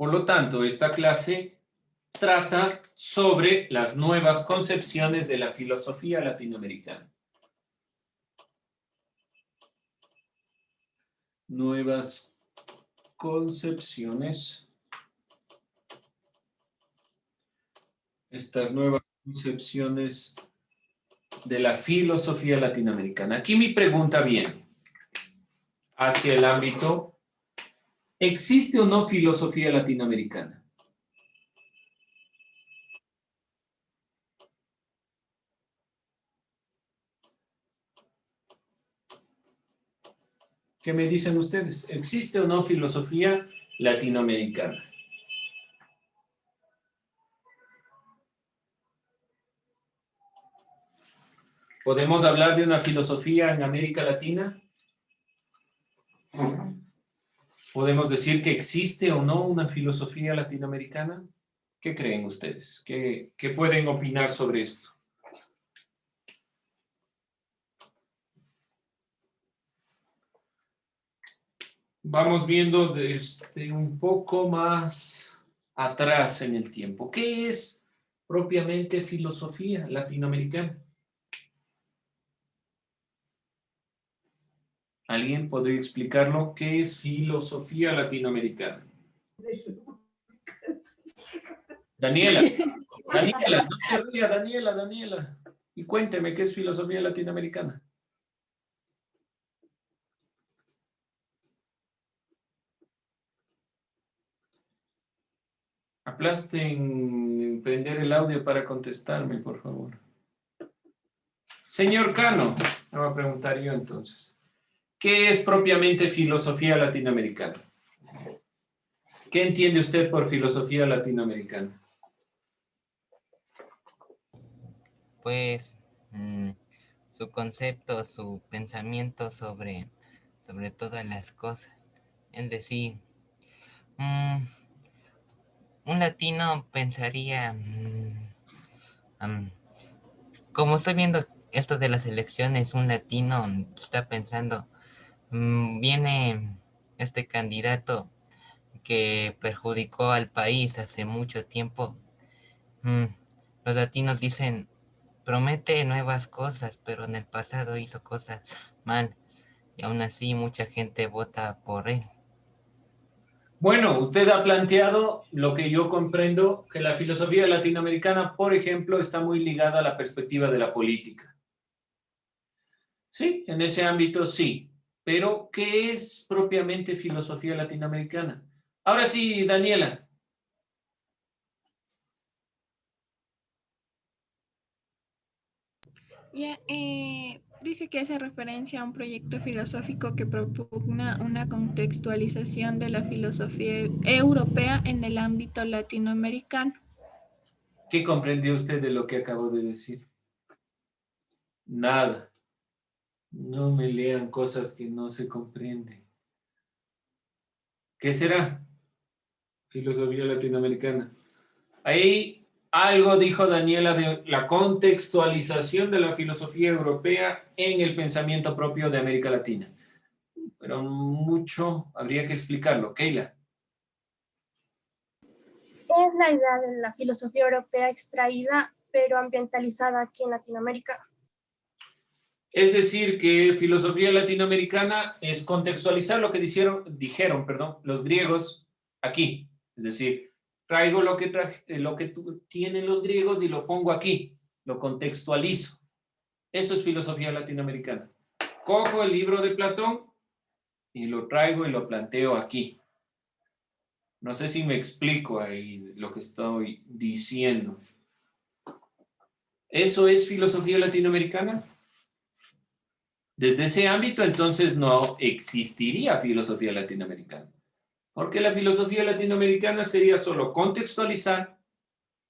Por lo tanto, esta clase trata sobre las nuevas concepciones de la filosofía latinoamericana. Nuevas concepciones. Estas nuevas concepciones de la filosofía latinoamericana. Aquí mi pregunta viene hacia el ámbito, ¿existe o no filosofía latinoamericana? ¿Qué me dicen ustedes? ¿Existe o no filosofía latinoamericana? ¿Podemos hablar de una filosofía en América Latina? ¿Podemos decir que existe o no una filosofía latinoamericana? ¿Qué creen ustedes? ¿Qué pueden opinar sobre esto? Vamos viendo desde un poco más atrás en el tiempo. ¿Qué es propiamente filosofía latinoamericana? ¿Alguien podría explicarlo? ¿Qué es filosofía latinoamericana? Daniela, Daniela, no te rías, Daniela. Y cuénteme, ¿qué es filosofía latinoamericana? Aplasten prender el audio para contestarme, por favor. Señor Cano, me voy a preguntar yo entonces. ¿Qué es propiamente filosofía latinoamericana? ¿Qué entiende usted por filosofía latinoamericana? Pues su concepto, su pensamiento sobre todas las cosas. Es decir, un latino pensaría, como estoy viendo esto de las elecciones, un latino está pensando, viene este candidato que perjudicó al país hace mucho tiempo. Mm, los latinos dicen, promete nuevas cosas, pero en el pasado hizo cosas mal y aún así mucha gente vota por él. Bueno, usted ha planteado lo que yo comprendo, que la filosofía latinoamericana, por ejemplo, está muy ligada a la perspectiva de la política. Sí, en ese ámbito sí. Pero, ¿qué es propiamente filosofía latinoamericana? Ahora sí, Daniela. Dice que hace referencia a un proyecto filosófico que propugna una contextualización de la filosofía europea en el ámbito latinoamericano. ¿Qué comprendió usted de lo que acabo de decir? Nada. No me lean cosas que no se comprenden. ¿Qué será? Filosofía latinoamericana. Ahí algo dijo Daniela de la contextualización de la filosofía europea en el pensamiento propio de América Latina. Pero mucho habría que explicarlo. Keila. Es la idea de la filosofía europea extraída pero ambientalizada aquí en Latinoamérica. Es decir, que filosofía latinoamericana es contextualizar lo que dijeron, los griegos aquí. Es decir, traigo lo que tienen los griegos y lo pongo aquí, lo contextualizo. Eso es filosofía latinoamericana. Cojo el libro de Platón y lo traigo y lo planteo aquí. No sé si me explico ahí lo que estoy diciendo. ¿Eso es filosofía latinoamericana? Desde ese ámbito, entonces, no existiría filosofía latinoamericana, porque la filosofía latinoamericana sería solo contextualizar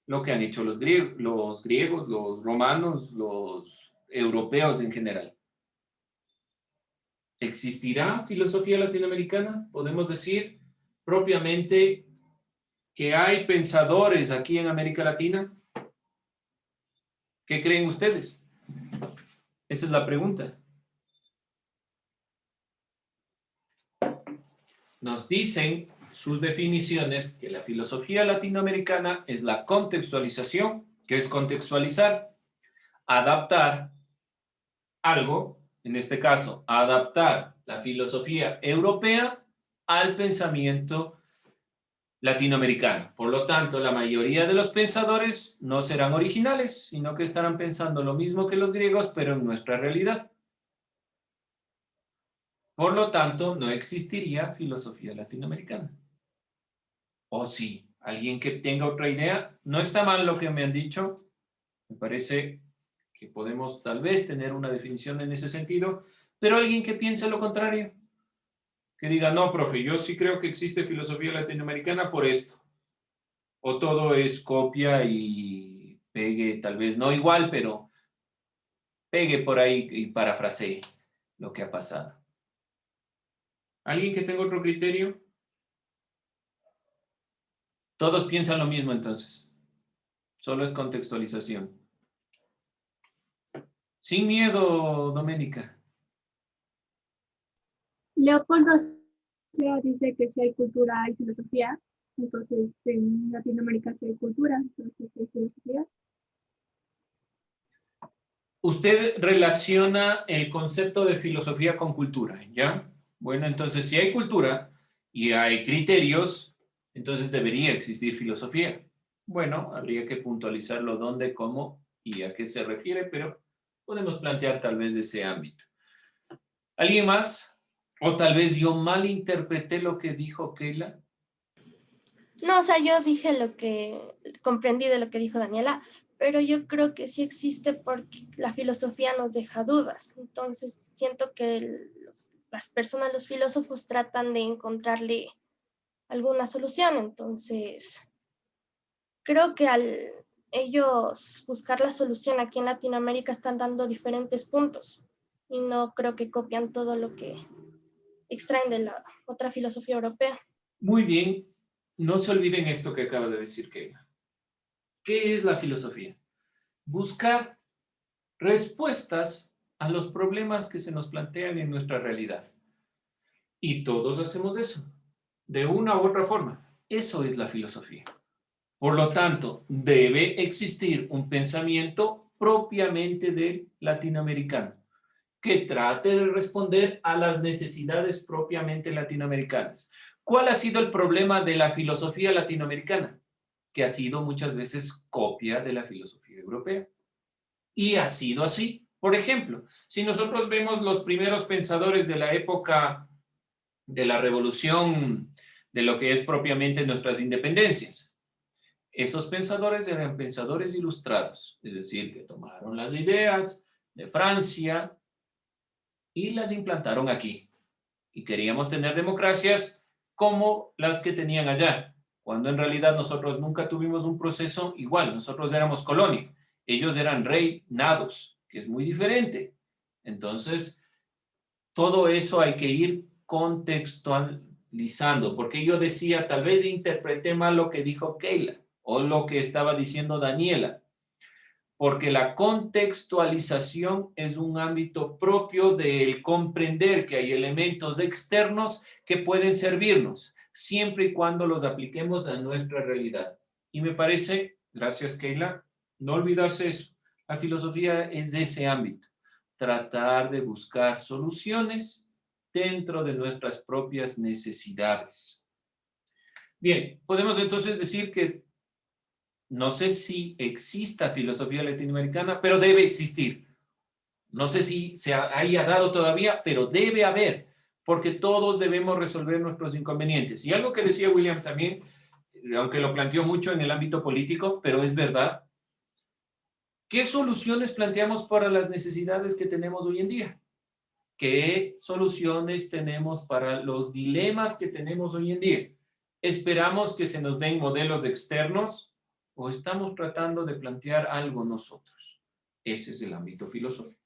lo que han hecho los griegos, los romanos, los europeos en general. ¿Existirá filosofía latinoamericana? Podemos decir propiamente que hay pensadores aquí en América Latina. ¿Qué creen ustedes? Esa es la pregunta. Nos dicen sus definiciones que la filosofía latinoamericana es la contextualización, que es contextualizar, adaptar algo, en este caso, adaptar la filosofía europea al pensamiento latinoamericano. Por lo tanto, la mayoría de los pensadores no serán originales, sino que estarán pensando lo mismo que los griegos, pero en nuestra realidad. Por lo tanto, no existiría filosofía latinoamericana. O sí, alguien que tenga otra idea, no está mal lo que me han dicho, me parece que podemos tal vez tener una definición en ese sentido, pero alguien que piense lo contrario, que diga, no, profe, yo sí creo que existe filosofía latinoamericana por esto. O todo es copia y pegue, tal vez no igual, pero pegue por ahí y parafrasee lo que ha pasado. ¿Alguien que tenga otro criterio? Todos piensan lo mismo entonces. Solo es contextualización. Sin miedo, Doménica. Leopoldo Sea dice que si hay cultura hay filosofía, entonces en Latinoamérica sí hay cultura, entonces hay filosofía. Usted relaciona el concepto de filosofía con cultura, ¿ya? Bueno, entonces si hay cultura y hay criterios, entonces debería existir filosofía. Bueno, habría que puntualizarlo dónde, cómo y a qué se refiere, pero podemos plantear tal vez ese ámbito. ¿Alguien más? O tal vez yo malinterpreté lo que dijo Keila. No, o sea, yo dije lo que comprendí de lo que dijo Daniela, pero yo creo que sí existe porque la filosofía nos deja dudas. Entonces, siento que las personas, los filósofos, tratan de encontrarle alguna solución. Entonces, creo que al ellos buscar la solución aquí en Latinoamérica están dando diferentes puntos y no creo que copian todo lo que extraen de la otra filosofía europea. Muy bien, no se olviden esto que acaba de decir Keila. ¿Qué es la filosofía? Buscar respuestas a los problemas que se nos plantean en nuestra realidad. Y todos hacemos eso, de una u otra forma. Eso es la filosofía. Por lo tanto, debe existir un pensamiento propiamente del latinoamericano, que trate de responder a las necesidades propiamente latinoamericanas. ¿Cuál ha sido el problema de la filosofía latinoamericana? Que ha sido muchas veces copia de la filosofía europea. Y ha sido así. Por ejemplo, si nosotros vemos los primeros pensadores de la época de la revolución, de lo que es propiamente nuestras independencias, esos pensadores eran pensadores ilustrados, es decir, que tomaron las ideas de Francia y las implantaron aquí. Y queríamos tener democracias como las que tenían allá, cuando en realidad nosotros nunca tuvimos un proceso igual. Nosotros éramos colonia, ellos eran reinados, que es muy diferente. Entonces, todo eso hay que ir contextualizando, porque yo decía, tal vez interpreté mal lo que dijo Keila o lo que estaba diciendo Daniela, porque la contextualización es un ámbito propio del comprender que hay elementos externos que pueden servirnos, siempre y cuando los apliquemos a nuestra realidad. Y me parece, gracias Keila, no olvidarse eso. La filosofía es de ese ámbito, tratar de buscar soluciones dentro de nuestras propias necesidades. Bien, podemos entonces decir que no sé si exista filosofía latinoamericana, pero debe existir. No sé si se haya dado todavía, pero debe haber, porque todos debemos resolver nuestros inconvenientes. Y algo que decía William también, aunque lo planteó mucho en el ámbito político, pero es verdad, ¿qué soluciones planteamos para las necesidades que tenemos hoy en día? ¿Qué soluciones tenemos para los dilemas que tenemos hoy en día? ¿Esperamos que se nos den modelos externos o estamos tratando de plantear algo nosotros? Ese es el ámbito filosófico.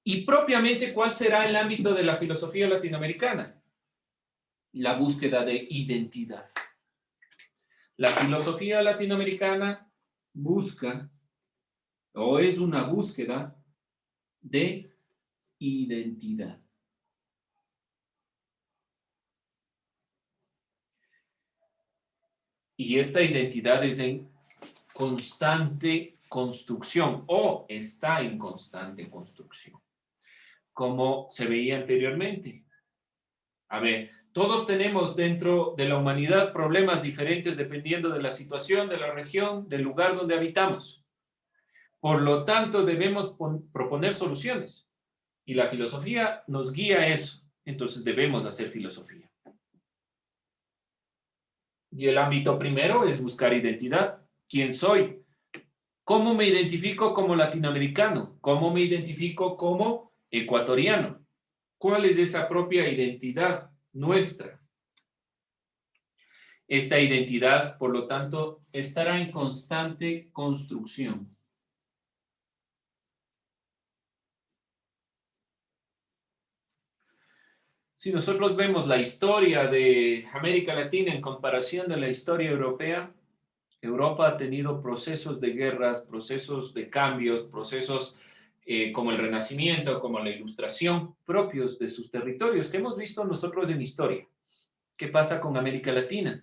Y propiamente, ¿cuál será el ámbito de la filosofía latinoamericana? La búsqueda de identidad. La filosofía latinoamericana busca, o es una búsqueda de identidad. Y esta identidad es en constante construcción o está en constante construcción, como se veía anteriormente. A ver, todos tenemos dentro de la humanidad problemas diferentes dependiendo de la situación, de la región, del lugar donde habitamos. Por lo tanto, debemos proponer soluciones. Y la filosofía nos guía a eso. Entonces debemos hacer filosofía. Y el ámbito primero es buscar identidad. ¿Quién soy? ¿Cómo me identifico como latinoamericano? ¿Cómo me identifico como ecuatoriano? ¿Cuál es esa propia identidad nuestra? Esta identidad, por lo tanto, estará en constante construcción. Si nosotros vemos la historia de América Latina en comparación de la historia europea, Europa ha tenido procesos de guerras, procesos de cambios, procesos como el Renacimiento, como la Ilustración, propios de sus territorios, que hemos visto nosotros en historia. ¿Qué pasa con América Latina?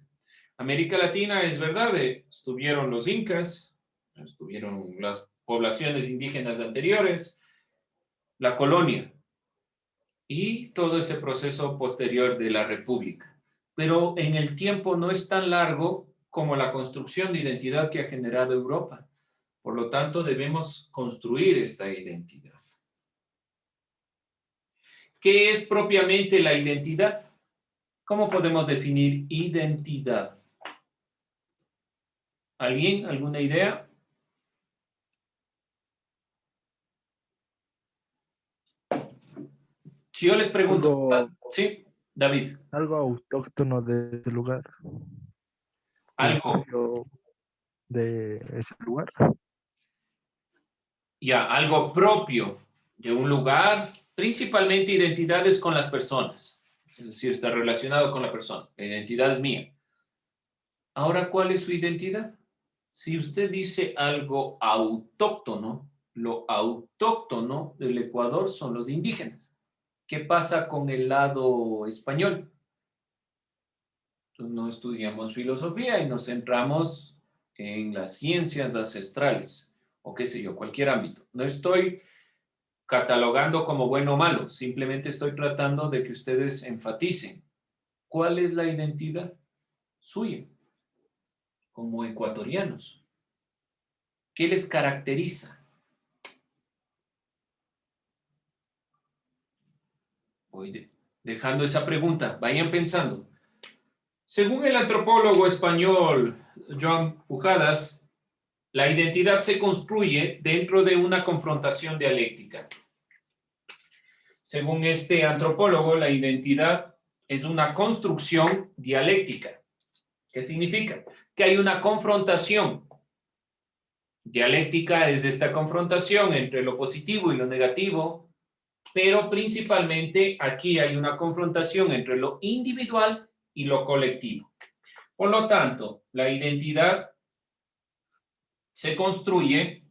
América Latina, es verdad, estuvieron los incas, estuvieron las poblaciones indígenas anteriores, la colonia, y todo ese proceso posterior de la República. Pero en el tiempo no es tan largo como la construcción de identidad que ha generado Europa. Por lo tanto, debemos construir esta identidad. ¿Qué es propiamente la identidad? ¿Cómo podemos definir identidad? ¿Alguien? ¿Alguna idea? Si yo les pregunto, ¿sí? David. Algo autóctono de ese lugar. Algo. De ese lugar. Ya, algo propio de un lugar, principalmente identidades con las personas. Es decir, está relacionado con la persona. La identidad es mía. Ahora, ¿cuál es su identidad? Si usted dice algo autóctono, lo autóctono del Ecuador son los indígenas. ¿Qué pasa con el lado español? Entonces, no estudiamos filosofía y nos centramos en las ciencias ancestrales, o qué sé yo, cualquier ámbito. No estoy catalogando como bueno o malo, simplemente estoy tratando de que ustedes enfaticen. ¿Cuál es la identidad suya como ecuatorianos? ¿Qué les caracteriza? Voy dejando esa pregunta, vayan pensando. Según el antropólogo español Joan Pujadas, la identidad se construye dentro de una confrontación dialéctica. Según este antropólogo, la identidad es una construcción dialéctica. ¿Qué significa? Que hay una confrontación dialéctica, es de esta confrontación entre lo positivo y lo negativo, pero principalmente aquí hay una confrontación entre lo individual y lo colectivo. Por lo tanto, la identidad se construye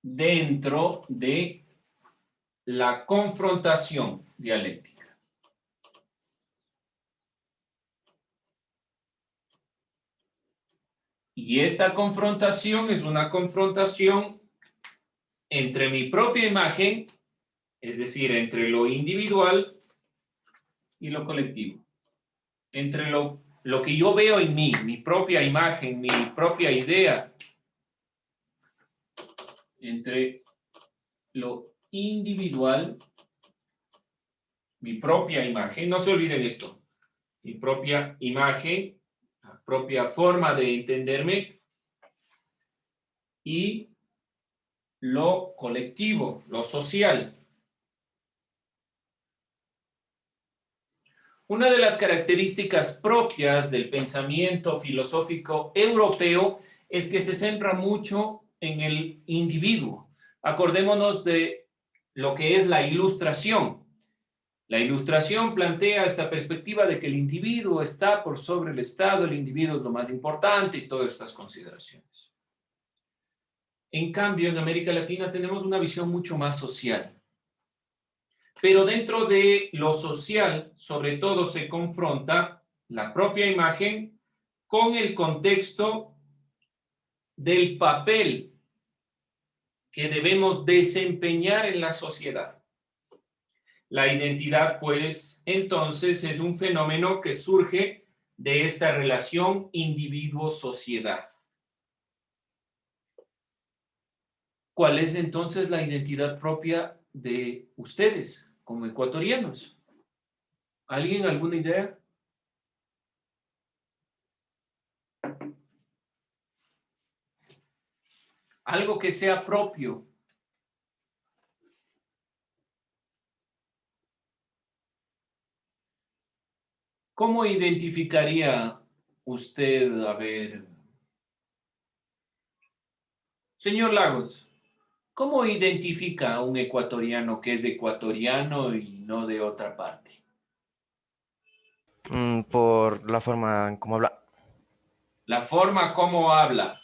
dentro de la confrontación dialéctica. Y esta confrontación es una confrontación entre mi propia imagen, es decir, entre lo individual y lo colectivo. Entre lo que yo veo en mí, mi propia imagen, mi propia idea, entre lo individual, mi propia imagen, no se olviden esto, mi propia imagen, la propia forma de entenderme, y lo colectivo, lo social. Una de las características propias del pensamiento filosófico europeo es que se centra mucho en el individuo. Acordémonos de lo que es la Ilustración. La Ilustración plantea esta perspectiva de que el individuo está por sobre el Estado, el individuo es lo más importante y todas estas consideraciones. En cambio, en América Latina tenemos una visión mucho más social. pero dentro de lo social, sobre todo, se confronta la propia imagen con el contexto del papel que debemos desempeñar en la sociedad. La identidad, pues, entonces es un fenómeno que surge de esta relación individuo-sociedad. ¿Cuál es entonces la identidad propia de ustedes como ecuatorianos? ¿Alguien alguna idea? Algo que sea propio. ¿Cómo identificaría usted, a ver, señor Lagos, cómo identifica a un ecuatoriano que es ecuatoriano y no de otra parte? Por la forma en cómo habla. La forma como habla.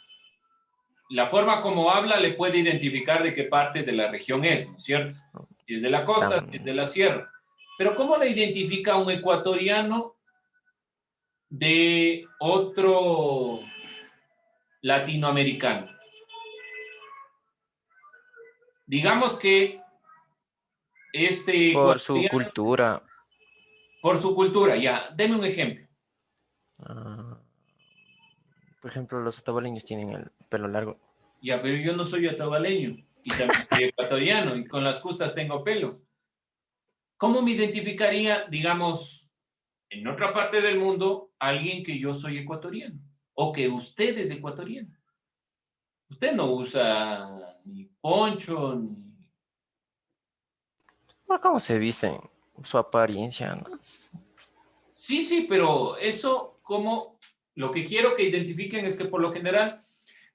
La forma como habla le puede identificar de qué parte de la región es, ¿no es cierto? Si es de la costa, si es de la sierra. Pero ¿cómo le identifica a un ecuatoriano de otro latinoamericano? Digamos que este Por su ecuatoriano, cultura. por su cultura, ya, deme un ejemplo. Por ejemplo, los otabaleños tienen el pelo largo. Ya, pero yo no soy otabaleño y también soy ecuatoriano y con las justas tengo pelo. ¿Cómo me identificaría, digamos, en otra parte del mundo, alguien que yo soy ecuatoriano o que usted es ecuatoriano? Usted no usa ni poncho, ni... Bueno, ¿cómo se visten? Su apariencia, ¿no? Sí, sí, pero eso como lo que quiero que identifiquen es que por lo general,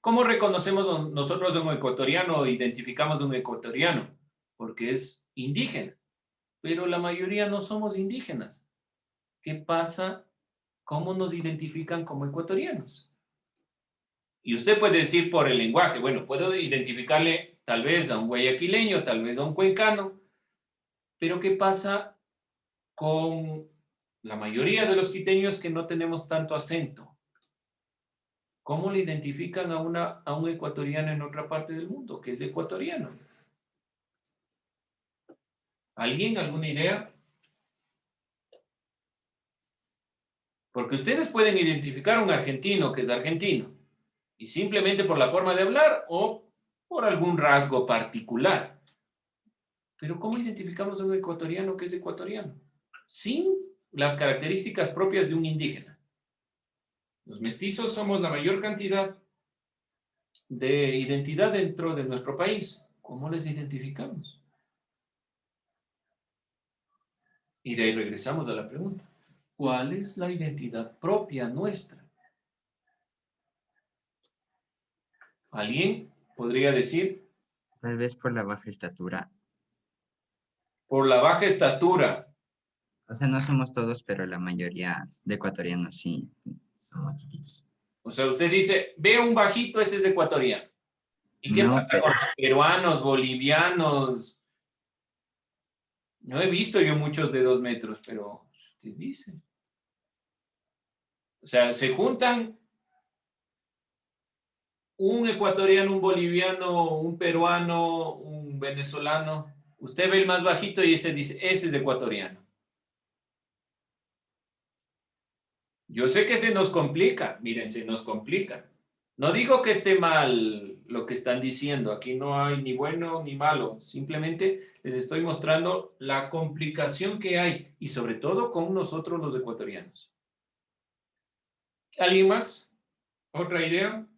¿cómo reconocemos nosotros a un ecuatoriano o identificamos a un ecuatoriano? Porque es indígena, pero la mayoría no somos indígenas. ¿Qué pasa? ¿Cómo nos identifican como ecuatorianos? Y usted puede decir por el lenguaje, bueno, puedo identificarle tal vez a un guayaquileño, tal vez a un cuencano, pero ¿qué pasa con la mayoría de los quiteños que no tenemos tanto acento? ¿Cómo le identifican a un ecuatoriano en otra parte del mundo que es ecuatoriano? ¿Alguien? ¿Alguna idea? Porque ustedes pueden identificar a un argentino que es argentino y simplemente por la forma de hablar o por algún rasgo particular. Pero ¿cómo identificamos a un ecuatoriano que es ecuatoriano? Sin las características propias de un indígena. Los mestizos somos la mayor cantidad de identidad dentro de nuestro país. ¿Cómo les identificamos? Y de ahí regresamos a la pregunta. ¿Cuál es la identidad propia nuestra? ¿Alguien podría decir? Tal vez por la baja estatura. Por la baja estatura. O sea, no somos todos, pero la mayoría de ecuatorianos sí somos chiquitos. O sea, usted dice, ve un bajito, ese es ecuatoriano. ¿Y qué No, pasa con los peruanos, bolivianos? No he visto yo muchos de 2 metros, pero usted dice. O sea, se juntan un ecuatoriano, un boliviano, un peruano, un venezolano. Usted ve el más bajito y ese dice, ese es ecuatoriano. Yo sé que se nos complica, miren, se nos complica. No digo que esté mal lo que están diciendo, aquí no hay ni bueno ni malo, simplemente les estoy mostrando la complicación que hay y sobre todo con nosotros los ecuatorianos. ¿Alguien más? ¿Otra idea?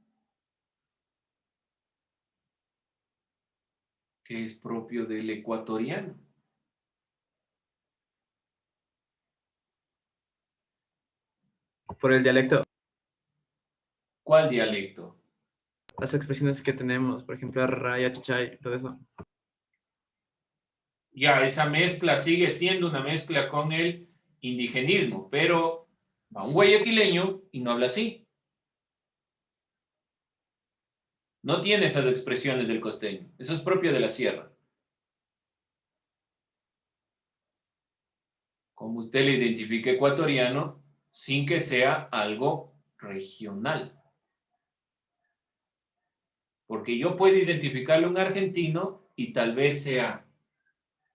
Que es propio del ecuatoriano. Por el dialecto, ¿Cuál dialecto? las expresiones que tenemos, por ejemplo, raya, chichay, todo eso. Ya, esa mezcla sigue siendo una mezcla con el indigenismo, pero va un guayaquileño y no habla así. No tiene esas expresiones del costeño. Eso es propio de la sierra. como usted le identifique ecuatoriano, sin que sea algo regional. Porque yo puedo identificarle un argentino y tal vez sea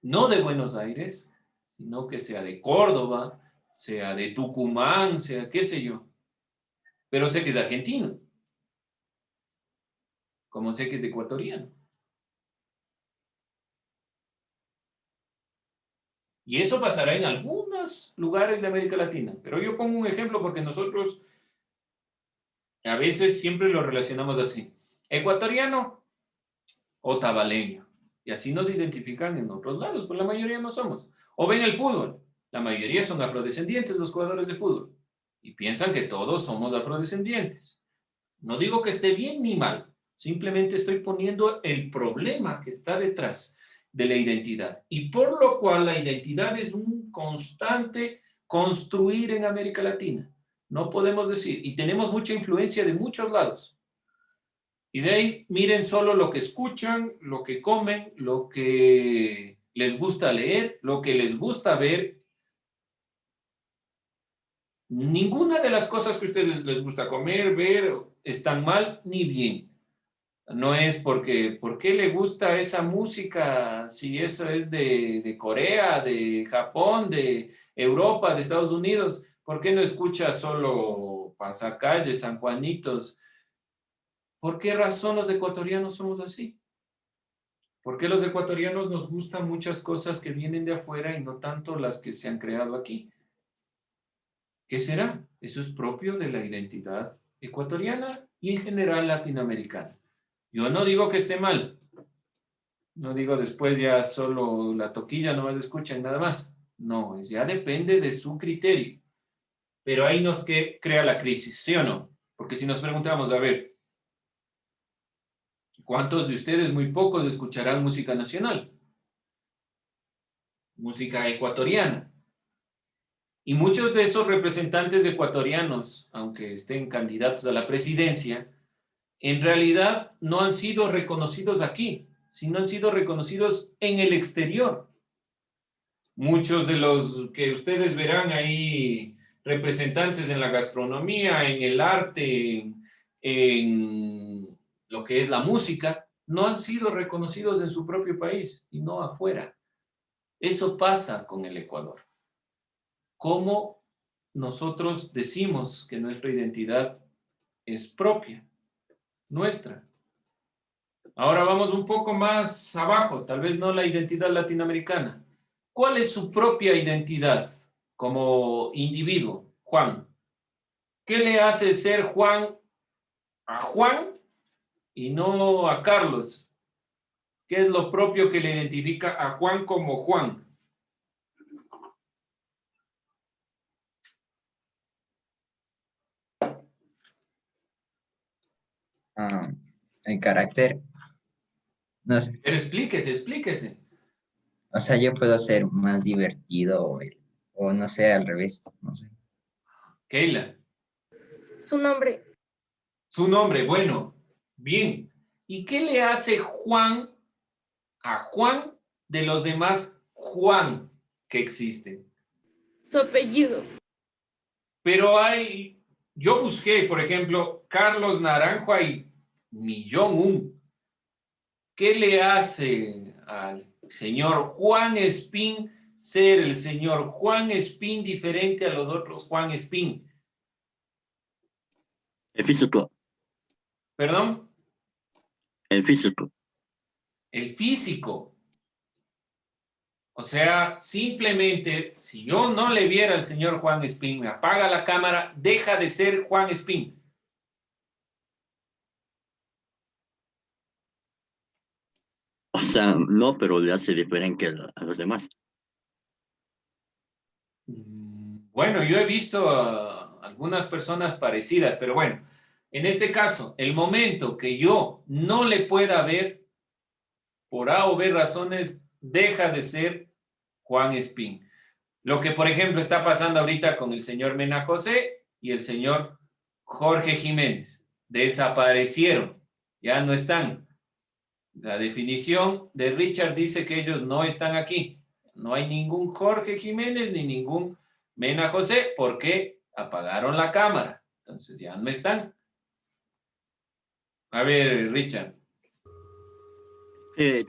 no de Buenos Aires, sino que sea de Córdoba, sea de Tucumán, sea qué sé yo. Pero sé que es argentino. Como sé que es ecuatoriano. Y eso pasará en algunos lugares de América Latina. Pero yo pongo un ejemplo porque nosotros a veces siempre lo relacionamos así. Ecuatoriano o tabaleño. Y así nos identifican en otros lados, pues la mayoría no somos. O ven el fútbol. La mayoría son afrodescendientes los jugadores de fútbol. Y piensan que todos somos afrodescendientes. No digo que esté bien ni mal. Simplemente estoy poniendo el problema que está detrás de la identidad. Y por lo cual la identidad es un constante construir en América Latina. No podemos decir, y tenemos mucha influencia de muchos lados. Y de ahí miren solo lo que escuchan, lo que comen, lo que les gusta leer, lo que les gusta ver. Ninguna de las cosas que a ustedes les gusta comer, ver, están mal ni bien. No es porque, ¿por qué le gusta esa música? Si eso es de Corea, de Japón, de Europa, de Estados Unidos, ¿por qué no escucha solo Pasacalles, San Juanitos? ¿Por qué razón los ecuatorianos somos así? ¿Por qué los ecuatorianos nos gustan muchas cosas que vienen de afuera y no tanto las que se han creado aquí? ¿Qué será? Eso es propio de la identidad ecuatoriana y en general latinoamericana. Yo no digo que esté mal. No digo después ya solo la toquilla nomás escuchan nada más. No, ya depende de su criterio. Pero ahí nos crea la crisis, ¿sí o no? Porque si nos preguntamos, a ver, ¿cuántos de ustedes, muy pocos, escucharán música nacional? Música ecuatoriana. Y muchos de esos representantes ecuatorianos, aunque estén candidatos a la presidencia, en realidad no han sido reconocidos aquí, sino han sido reconocidos en el exterior. Muchos de los que ustedes verán ahí representantes en la gastronomía, en el arte, en lo que es la música, no han sido reconocidos en su propio país y no afuera. Eso pasa con el Ecuador. ¿Cómo nosotros decimos que nuestra identidad es propia, nuestra? Ahora vamos un poco más abajo, tal vez no la identidad latinoamericana. ¿Cuál es su propia identidad como individuo, Juan? ¿Qué le hace ser Juan a Juan y no a Carlos? ¿Qué es lo propio que le identifica a Juan como Juan? El carácter, no sé, Pero explíquese. o sea, yo puedo ser más divertido o no sé, al revés, no sé. Keila. Su nombre. Su nombre, bueno, bien. ¿Y qué le hace Juan a Juan de los demás Juan que existen? Su apellido. Pero yo busqué, por ejemplo, Carlos Naranjo, hay 1.000.000. ¿Qué le hace al señor Juan Espín ser el señor Juan Espín diferente a los otros Juan Espín? El físico. ¿Perdón? El físico. El físico. O sea, simplemente, si yo no le viera al señor Juan Espín, me apaga la cámara, deja de ser Juan Espín. O sea, no, pero le hace diferente a los demás. Bueno, yo he visto a algunas personas parecidas, pero bueno, en este caso, el momento que yo no le pueda ver, por A o B razones, deja de ser Juan Espín. Lo que, por ejemplo, está pasando ahorita con el señor Mena José y el señor Jorge Jiménez. Desaparecieron, ya no están. La definición de Richard dice que ellos no están aquí. No hay ningún Jorge Jiménez ni ningún Mena José porque apagaron la cámara. Entonces ya no están. A ver, Richard.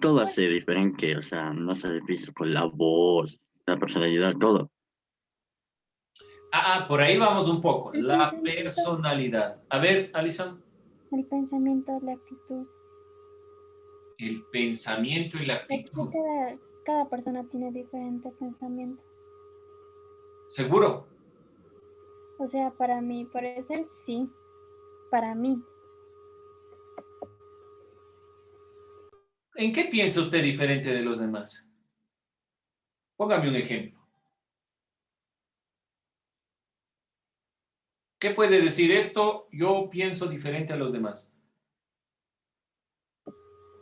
Todo hace diferente, o sea, no se define con la voz, la personalidad, todo. Por ahí vamos un poco. La personalidad. A ver, Alison. El pensamiento, la actitud. El pensamiento y la Es que actitud. cada persona tiene diferente pensamiento. ¿Seguro? O sea, para mi parecer, sí. Para mí. ¿En qué piensa usted diferente de los demás? Póngame un ejemplo. ¿Qué puede decir esto? Yo pienso diferente a los demás.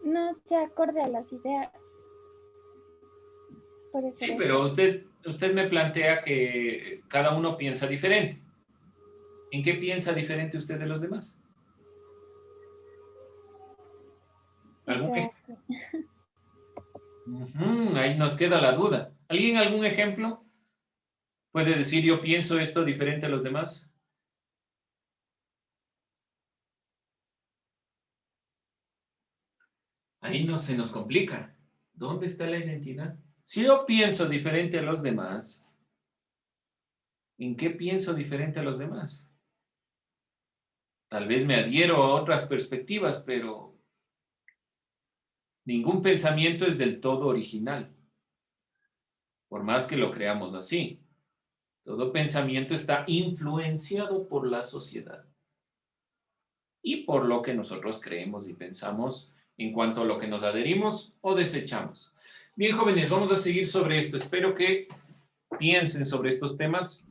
No se acorde a las ideas. Puede ser Sí, eso. pero usted me plantea que cada uno piensa diferente. ¿En qué piensa diferente usted de los demás? ¿Algún ejemplo? Ahí nos queda la duda. ¿Alguien algún ejemplo? ¿Puede decir yo pienso esto diferente a los demás? Ahí no se nos complica. ¿Dónde está la identidad? Si yo pienso diferente a los demás, ¿en qué pienso diferente a los demás? Tal vez me adhiero a otras perspectivas, pero ningún pensamiento es del todo original, por más que lo creamos así. Todo pensamiento está influenciado por la sociedad y por lo que nosotros creemos y pensamos en cuanto a lo que nos adherimos o desechamos. Bien, jóvenes, vamos a seguir sobre esto. Espero que piensen sobre estos temas